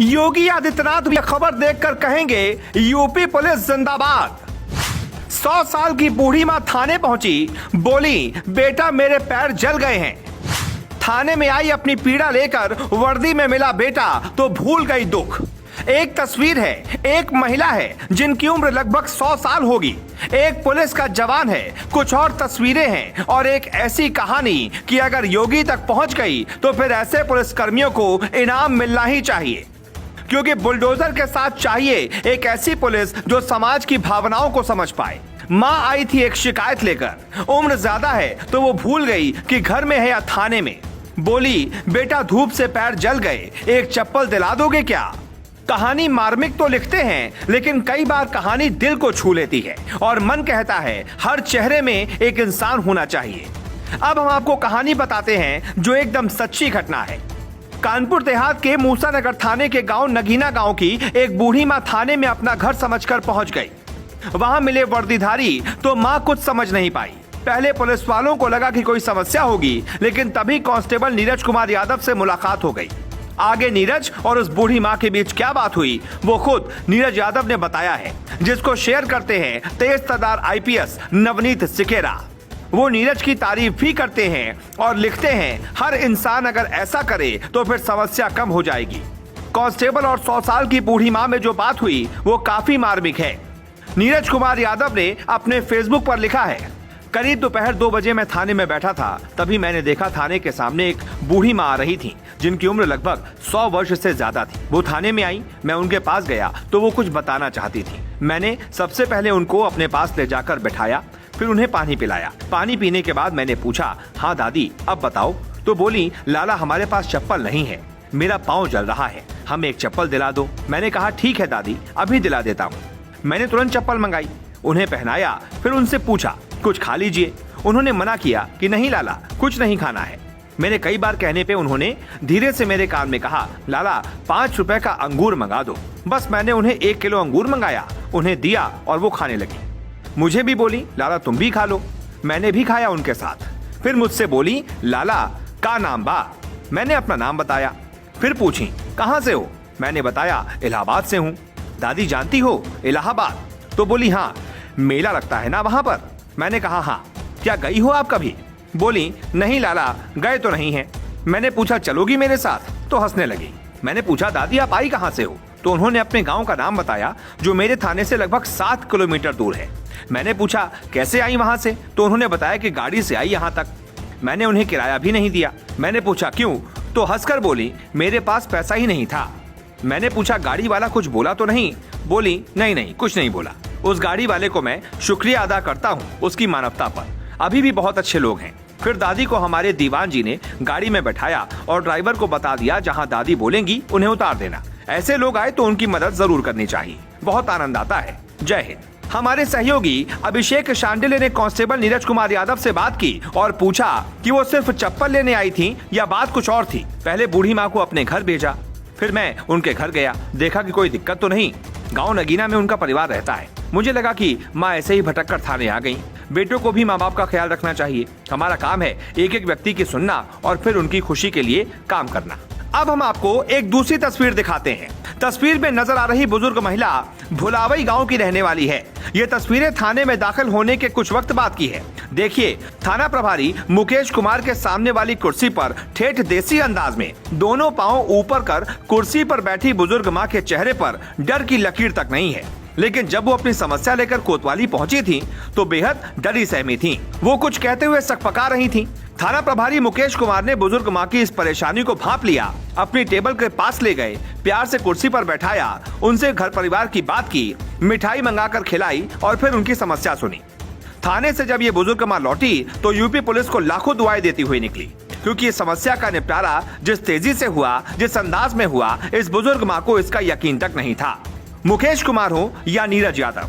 योगी आदित्यनाथ भी खबर देखकर कहेंगे यूपी पुलिस जिंदाबाद। 100 साल की बूढ़ी मां थाने पहुंची, बोली बेटा मेरे पैर जल गए हैं। थाने में आई अपनी पीड़ा लेकर, वर्दी में मिला बेटा तो भूल गई दुख। एक तस्वीर है, एक महिला है जिनकी उम्र लगभग 100 साल होगी, एक पुलिस का जवान है, कुछ और तस्वीरें हैं और एक ऐसी कहानी कि अगर योगी तक पहुंच गई तो फिर ऐसे पुलिस कर्मियों को इनाम मिलना ही चाहिए, क्योंकि बुलडोजर के साथ चाहिए एक ऐसी पुलिस जो समाज की भावनाओं को समझ पाए। माँ आई थी एक शिकायत लेकर, उम्र ज्यादा है तो वो भूल गई कि घर में है या थाने में। बोली बेटा धूप से पैर जल गए, एक चप्पल दिला दोगे क्या। कहानी मार्मिक तो लिखते हैं, लेकिन कई बार कहानी दिल को छू लेती है और मन कहता है हर चेहरे में एक इंसान होना चाहिए। अब हम आपको कहानी बताते हैं जो एकदम सच्ची घटना है। कानपुर देहात के मूसानगर थाने के गांव नगीना गांव की एक बूढ़ी मां थाने में अपना घर समझकर पहुंच गई। वहां मिले वर्दीधारी तो मां कुछ समझ नहीं पाई। पहले पुलिस वालों को लगा कि कोई समस्या होगी, लेकिन तभी कांस्टेबल नीरज कुमार यादव से मुलाकात हो गई। आगे नीरज और उस बूढ़ी मां के बीच क्या बात हुई वो खुद नीरज यादव ने बताया है, जिसको शेयर करते हैं तेज तर्रार आईपीएस नवनीत सिकेरा। वो नीरज की तारीफ भी करते हैं और लिखते हैं हर इंसान अगर ऐसा करे तो फिर समस्या कम हो जाएगी। कांस्टेबल और 100 साल की बूढ़ी मां में जो बात हुई वो काफी मार्मिक है। नीरज कुमार यादव ने अपने फेसबुक पर लिखा है, करीब दोपहर 2 बजे मैं थाने में बैठा था, तभी मैंने देखा थाने के सामने एक बूढ़ी मां आ रही थी जिनकी उम्र लगभग 100 वर्ष से ज्यादा थी। वो थाने में आई, मैं उनके पास गया तो वो कुछ बताना चाहती थी। मैंने सबसे पहले उनको अपने पास ले जाकर बैठाया, फिर उन्हें पानी पिलाया। पानी पीने के बाद मैंने पूछा, हाँ दादी अब बताओ। तो बोली लाला हमारे पास चप्पल नहीं है, मेरा पाँव जल रहा है, हमें एक चप्पल दिला दो। मैंने कहा ठीक है दादी अभी दिला देता हूँ। मैंने तुरंत चप्पल मंगाई, उन्हें पहनाया, फिर उनसे पूछा कुछ खा लीजिए। उन्होंने मना किया कि नहीं लाला कुछ नहीं खाना है। मेरे कई बार कहने पे उन्होंने धीरे से मेरे कान में कहा, लाला 5 रुपए का अंगूर मंगा दो। बस मैंने उन्हें 1 किलो अंगूर मंगाया, उन्हें दिया और वो खाने लगी। मुझे भी बोली लाला तुम भी खा लो। मैंने भी खाया उनके साथ। फिर मुझसे बोली लाला का नाम बा। मैंने अपना नाम बताया। फिर पूछी कहाँ से हो। मैंने बताया इलाहाबाद से हूँ। दादी जानती हो इलाहाबाद। तो बोली हाँ मेला लगता है ना वहाँ पर। मैंने कहा हाँ, क्या गई हो आप कभी। बोली नहीं लाला गए तो नहीं है। मैंने पूछा चलोगी मेरे साथ, तो हंसने लगी। मैंने पूछा दादी आप आई कहाँ से हो। तो उन्होंने अपने गांव का नाम बताया जो मेरे थाने से लगभग 7 किलोमीटर दूर है। मैंने पूछा कैसे आई वहां से। तो उन्होंने बताया कि गाड़ी से आई यहाँ तक। मैंने उन्हें किराया भी नहीं दिया। मैंने पूछा क्यों। तो हंसकर बोली मेरे पास पैसा ही नहीं था। मैंने पूछा गाड़ी वाला कुछ बोला तो नहीं। बोली नहीं नहीं कुछ नहीं बोला। उस गाड़ी वाले को मैं शुक्रिया अदा करता हूँ उसकी मानवता पर, अभी भी बहुत अच्छे लोग हैं। फिर दादी को हमारे दीवान जी ने गाड़ी में बैठाया और ड्राइवर को बता दिया जहाँ दादी बोलेंगी उन्हें उतार देना। ऐसे लोग आए तो उनकी मदद जरूर करनी चाहिए। बहुत आनंद आता है। जय हिंद। हमारे सहयोगी अभिषेक शांडिल्य ने कांस्टेबल नीरज कुमार यादव से बात की और पूछा कि वो सिर्फ चप्पल लेने आई थी या बात कुछ और थी। पहले बूढ़ी माँ को अपने घर भेजा, फिर मैं उनके घर गया, देखा कि कोई दिक्कत तो नहीं। गांव नगीना में उनका परिवार रहता है। मुझे लगा कि माँ ऐसे ही भटक कर थाने आ गई। बेटों को भी माँ बाप का ख्याल रखना चाहिए। हमारा काम है एक एक व्यक्ति की सुनना और फिर उनकी खुशी के लिए काम करना। अब हम आपको एक दूसरी तस्वीर दिखाते हैं। तस्वीर में नजर आ रही बुजुर्ग महिला भुलावई गांव की रहने वाली है। ये तस्वीरें थाने में दाखिल होने के कुछ वक्त बाद की है। देखिए थाना प्रभारी मुकेश कुमार के सामने वाली कुर्सी पर ठेठ देसी अंदाज में दोनों पांव ऊपर कर कुर्सी पर बैठी बुजुर्ग माँ के चेहरे पर डर की लकीर तक नहीं है। लेकिन जब वो अपनी समस्या लेकर कोतवाली पहुंची थी तो बेहद डरी सहमी थी। वो कुछ कहते हुए सकपका रही थी। थाना प्रभारी मुकेश कुमार ने बुजुर्ग माँ की इस परेशानी को भांप लिया, अपनी टेबल के पास ले गए, प्यार से कुर्सी पर बैठाया, उनसे घर परिवार की बात की, मिठाई मंगाकर खिलाई और फिर उनकी समस्या सुनी। थाने से जब ये बुजुर्ग माँ लौटी तो यूपी पुलिस को लाखों दुआएं देती हुई निकली, क्योंकि इस समस्या का निपटारा जिस तेजी से हुआ, जिस अंदाज में हुआ, इस बुजुर्ग माँ को इसका यकीन तक नहीं था। मुकेश कुमार हो या नीरज यादव,